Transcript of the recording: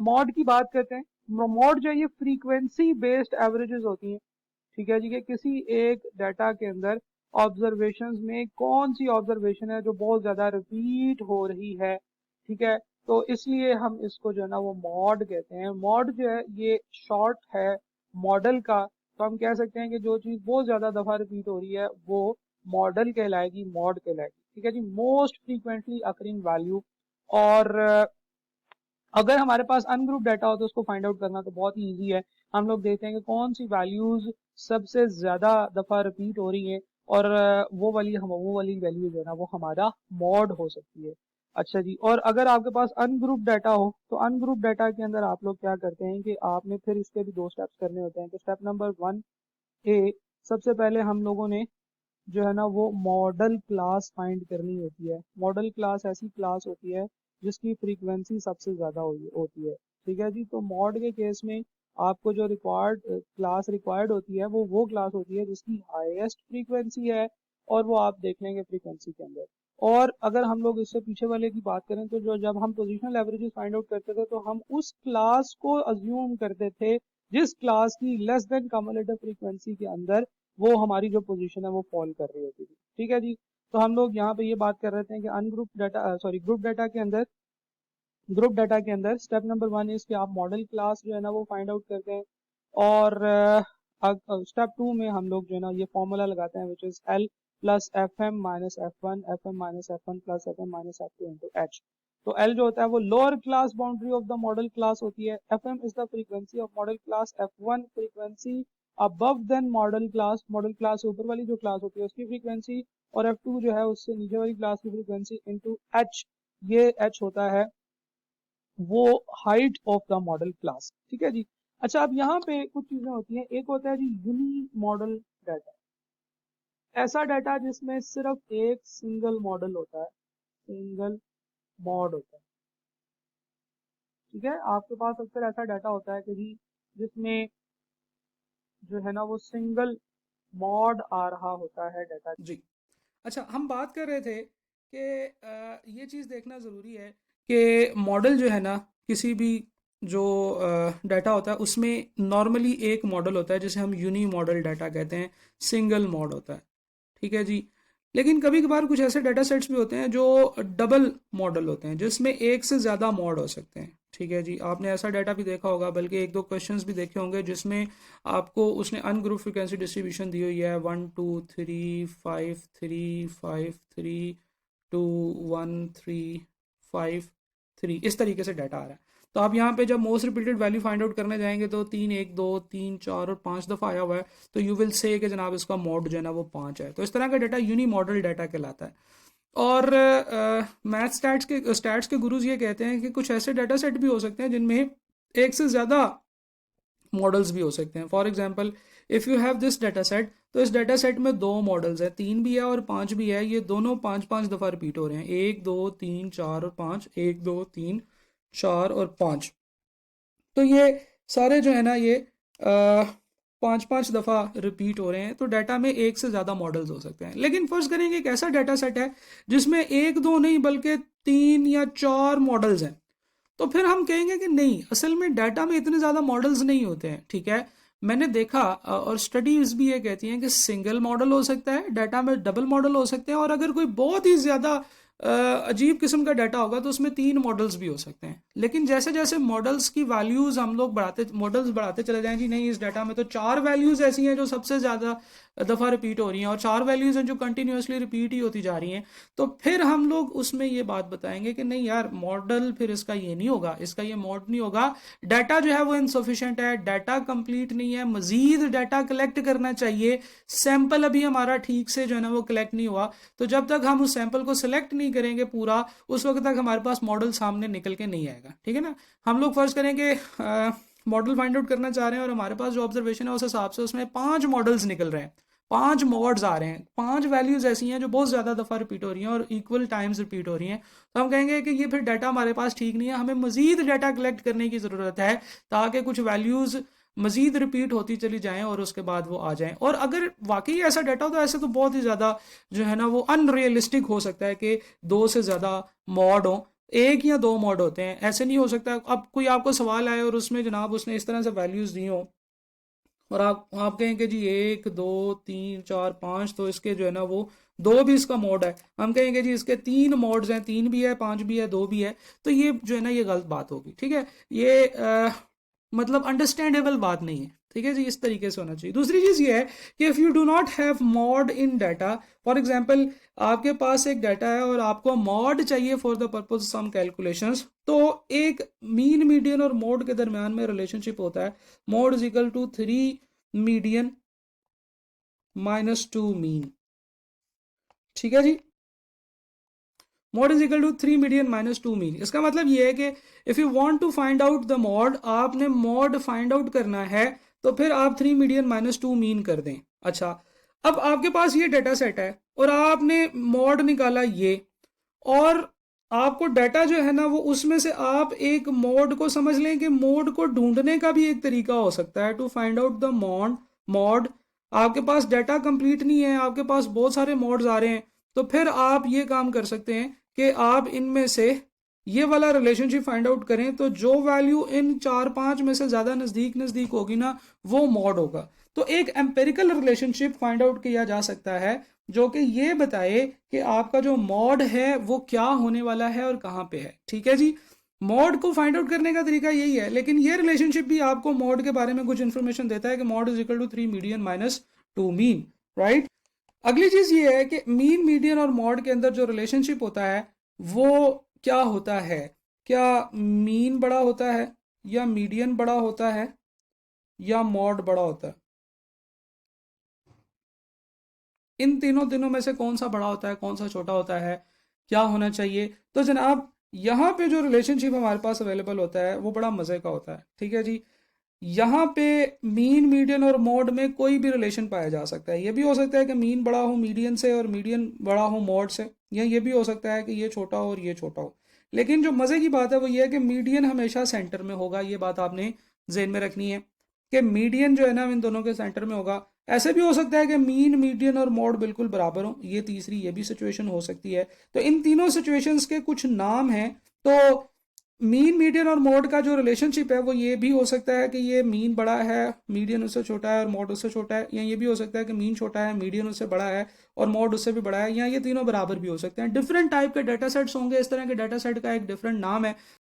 Mod की बात करते हैं। मॉड जो है ये फ्रीक्वेंसी बेस्ड एवरेजेस होती हैं, ठीक है जी, कि किसी एक डाटा के अंदर ऑब्जर्वेशंस में कौन सी ऑब्जर्वेशन है जो बहुत ज्यादा रिपीट हो रही है, ठीक है। तो इसलिए हम इसको जो है ना वो मॉड कहते हैं। मॉड जो है ये शॉर्ट है मॉडल का। तो हम कह सकते हैं कि जो चीज बहुत ज्यादा दफा रिपीट हो रही है वो मॉडल कहलाएगी, मॉड कहलाएगी, ठीक है जी, मोस्ट फ्रीक्वेंटली अकरिंग वैल्यू। और अगर हमारे पास अनग्रुप डाटा हो तो उसको फाइंड आउट करना तो बहुत ही ईजी है। हम लोग देखते हैं कि कौन सी वैल्यूज सबसे ज्यादा दफा रिपीट हो रही हैं, और वो वाली वैल्यू जो है ना वो हमारा मॉड हो सकती है। अच्छा जी, और अगर आपके पास अनग्रुप डाटा हो तो अनग्रुप डाटा के अंदर आप लोग क्या करते हैं कि आपने फिर इसके भी दो स्टेप्स करने होते हैं। तो स्टेप नंबर 1A, सबसे पहले हम लोगों ने जो है ना वो मॉडल क्लास फाइंड करनी होती है। मॉडल क्लास ऐसी क्लास होती है जिसकी फ्रीक्वेंसी सबसे ज्यादा होती है, ठीक है जी। तो मॉड के केस में आपको जो रिक्वायर्ड क्लास रिक्वायर्ड होती है वो क्लास होती है जिसकी हाईएस्ट फ्रीक्वेंसी है, और वो आप देख लेंगे फ्रीक्वेंसी के अंदर। और अगर हम लोग इससे पीछे वाले की बात करें तो जो जब हम पोजिशनल एवरेजेस फाइंड आउट करते थे तो हम उस क्लास को अज्यूम करते थे जिस क्लास की लेस देन कम्युलेटिव फ्रीक्वेंसी के अंदर वो हमारी जो पोजीशन है वो फॉल कर रही होती थी, ठीक है जी। तो हम लोग यहाँ पे ये बात कर रहे थे कि ungroup data sorry group data के अंदर स्टेप नंबर 1 इज कि आप मॉडल क्लास जो है ना वो फाइंड आउट करते हैं। और स्टेप 2 में हम लोग जो है ना ये फॉर्मूला लगाते हैं which is L plus F M minus F one plus F M minus F two into H. तो एल जो होता है वो lower class boundary of the modal class होती है, F M is the frequency of modal class, F one frequency above than modal class से ऊपर वाली जो क्लास होती है उसकी फ्रीक्वेंसी, और एफ टू जो है उससे नीचे वाली क्लास की फ्रीक्वेंसी इंटू एच। ये एच होता है वो height of the modal class, ठीक है जी। अच्छा, अब यहाँ पे कुछ चीजें होती हैं। एक होता है जी यूनी मॉडल डाटा, ऐसा डाटा जिसमें सिर्फ एक सिंगल मॉडल होता है, सिंगल मॉड होता है, ठीक है। आपके पास अक्सर ऐसा डाटा होता है कि जी जिसमें जो है ना वो सिंगल मॉड आ रहा होता है डाटा जी। अच्छा, हम बात कर रहे थे कि ये चीज़ देखना ज़रूरी है कि मॉडल जो है ना किसी भी जो डाटा होता है उसमें नॉर्मली एक मॉडल होता है जिसे हम यूनी मॉडल डाटा कहते हैं, सिंगल मॉड होता है, ठीक है जी। लेकिन कभी कभार कुछ ऐसे डाटा सेट्स भी होते हैं जो डबल मॉडल होते हैं जिसमें एक से ज़्यादा मॉड हो सकते हैं, ठीक है जी। आपने ऐसा डाटा भी देखा होगा, बल्कि एक दो क्वेश्चंस भी देखे होंगे जिसमें आपको उसने अनग्रुप फ्रीक्वेंसी डिस्ट्रीब्यूशन दी हुई है 1 2 3 5 3 5 2 1 3 5 3 इस तरीके से डाटा आ रहा है। तो आप यहाँ पे जब most repeated value find out करने जाएंगे तो 3 1 2 3 4 और 5 दफ़ा आया हुआ है, तो यू विल से कि जनाब इसका मॉड जो है ना वो 5 है। तो इस तरह का डाटा यूनी मॉडल डाटा कहलाता है। और मैथ स्टैट्स के गुरुज ये कहते हैं कि कुछ ऐसे डाटा सेट भी हो सकते हैं जिनमें एक से ज़्यादा मॉडल्स भी हो सकते हैं। For example, if you have this data set, तो इस डाटा सेट में दो मॉडल्स हैं, 3 भी है और 5 भी है। ये दोनों 5 5 दफ़ा रिपीट हो रहे हैं, 1 2 3 4 और 5, 1 2 3 4 और 5। तो ये सारे जो है ना ये 5 5 दफ़ा रिपीट हो रहे हैं। तो डाटा में एक से ज़्यादा मॉडल्स हो सकते हैं। लेकिन फर्ज करेंगे एक ऐसा डाटा सेट है जिसमें एक दो नहीं बल्कि 3 या 4 मॉडल्स हैं, तो फिर हम कहेंगे कि नहीं, असल में डाटा में इतने ज़्यादा मॉडल्स नहीं होते हैं, ठीक है। मैंने देखा और स्टडीज भी ये कहती हैं कि सिंगल मॉडल हो सकता है डाटा में, डबल मॉडल हो सकते हैं, और अगर कोई बहुत ही ज़्यादा अजीब किस्म का डाटा होगा तो उसमें 3 मॉडल्स भी हो सकते हैं। लेकिन जैसे जैसे मॉडल्स की वैल्यूज़ हम लोग मॉडल्स बढ़ाते चले जाएं, जी नहीं इस डाटा में तो 4 वैल्यूज़ ऐसी हैं जो सबसे ज़्यादा दफ़ा रिपीट हो रही हैं और 4 वैल्यूज़ हैं जो कंटिन्यूसली रिपीट ही होती जा रही हैं, तो फिर हम लोग उसमें ये बात बताएंगे कि नहीं यार, मॉडल फिर इसका ये नहीं होगा, इसका ये मॉड नहीं होगा, डाटा जो है वो इनसफिशिएंट है, डाटा कंप्लीट नहीं है, मजीद डाटा कलेक्ट करना चाहिए, सैंपल अभी हमारा ठीक से जो है ना वो कलेक्ट नहीं हुआ। तो जब तक हम उस सैंपल को सिलेक्ट नहीं करेंगे पूरा, उस वक्त तक हमारे पास मॉडल सामने निकल के नहीं आएगा, ठीक है ना। हम लोग फर्ज करेंगे मॉडल फाइंड आउट करना चाह रहे हैं और हमारे पास जो ऑब्जर्वेशन है उस हिसाब से उसमें 5 मॉडल्स निकल रहे हैं, 5 मॉड्स आ रहे हैं, 5 वैल्यूज ऐसी हैं जो बहुत ज़्यादा दफ़ा रिपीट हो रही हैं और इक्वल टाइम्स रिपीट हो रही हैं। तो हम कहेंगे कि ये फिर डाटा हमारे पास ठीक नहीं है, हमें मज़ीद डाटा कलेक्ट करने की ज़रूरत है ताकि कुछ वैल्यूज़ मज़ीद रिपीट होती चली जाएं और उसके बाद वो आ जाएं। और अगर वाकई ऐसा डाटा हो तो ऐसे तो बहुत ही ज़्यादा जो है ना वो अनरियलिस्टिक हो सकता है कि 2 से ज़्यादा मॉड हो। एक या दो मॉड होते हैं, ऐसे नहीं हो सकता। अब कोई आपको सवाल आए और उसमें जनाब उसने इस तरह से वैल्यूज़ दी हो और आप कहें कि जी 1 2 3 4 5, तो इसके जो है ना वो दो भी इसका मोड है, हम कहेंगे जी इसके तीन मोड्स हैं, तीन भी है, पांच भी है, दो भी है, तो ये जो है ना ये गलत बात होगी। ठीक है, ये मतलब अंडरस्टैंडेबल बात नहीं है। ठीक है जी, इस तरीके से होना चाहिए। दूसरी चीज़ ये है कि if you do not have mode in data, for example आपके पास एक डाटा है और आपको मॉड चाहिए for the purpose some calculations, तो एक मीन मीडियन और मोड के दरमियान में रिलेशनशिप होता है, mode is equal to 3 median minus 2 mean. ठीक है जी, mode is equal to 3 median minus 2 mean. इसका मतलब ये है कि if you want to find out the mode, आपने मॉड फाइंड आउट करना है, तो फिर आप 3 मीडियन माइनस 2 मीन कर दें। अच्छा, अब आपके पास ये डाटा सेट है और आपने मॉड निकाला ये, और आपको डाटा जो है ना वो उसमें से आप एक मोड को समझ लें कि मोड को ढूंढने का भी एक तरीका हो सकता है, to find out the mode. आपके पास डाटा कंप्लीट नहीं है, आपके पास बहुत सारे मॉड्स आ रहे हैं, तो फिर आप ये काम कर सकते हैं कि आप इनमें से ये वाला रिलेशनशिप फाइंड आउट करें, तो जो वैल्यू इन चार पांच में से ज़्यादा नज़दीक नज़दीक होगी ना, वो मॉड होगा। तो एक एम्पेरिकल रिलेशनशिप फाइंड आउट किया जा सकता है जो कि ये बताए कि आपका जो मॉड है वो क्या होने वाला है और कहाँ पे है। ठीक है जी, मॉड को फाइंड आउट करने का तरीका यही है, लेकिन ये रिलेशनशिप भी आपको मॉड के बारे में कुछ इंफॉर्मेशन देता है कि mode is equal to 3 median minus 2 mean, right. अगली चीज ये है कि मीन मीडियन और मॉड के अंदर जो रिलेशनशिप होता है वो क्या होता है, क्या मीन बड़ा होता है, या मीडियन बड़ा होता है, या मॉड बड़ा होता है? इन तीनों दिनों में से कौन सा बड़ा होता है, कौन सा छोटा होता है, क्या होना चाहिए? तो जनाब यहाँ पे जो रिलेशनशिप हमारे पास अवेलेबल होता है वो बड़ा मज़े का होता है। ठीक है जी, यहाँ पे मीन मीडियन और मॉड में कोई भी रिलेशन पाया जा सकता है। ये भी हो सकता है कि मीन बड़ा हो मीडियन से और मीडियन बड़ा हो मॉड से, या ये भी हो सकता है कि ये छोटा हो और ये छोटा हो। लेकिन जो मज़े की बात है वो ये है कि मीडियन हमेशा सेंटर में होगा, ये बात आपने जेन में रखनी है कि मीडियन जो है ना इन दोनों के सेंटर में होगा। ऐसे भी हो सकता है कि मीन मीडियन और मॉड बिल्कुल बराबर हो, ये तीसरी ये भी सिचुएशन हो सकती है। तो इन तीनों सिचुएशंस के कुछ नाम हैं। तो मीन मीडियन और मॉड का जो रिलेशनशिप है वो ये भी हो सकता है कि ये मीन बड़ा है, मीडियन उससे छोटा है और मॉड उससे छोटा है, या ये भी हो सकता है कि मीन छोटा है, मीडियन उससे बड़ा है और मॉड उससे भी बड़ा है, या ये तीनों बराबर भी हो सकते हैं। डिफरेंट टाइप के डाटा सेट्स होंगे, इस तरह के डाटा सेट का एक डिफरेंट नाम है।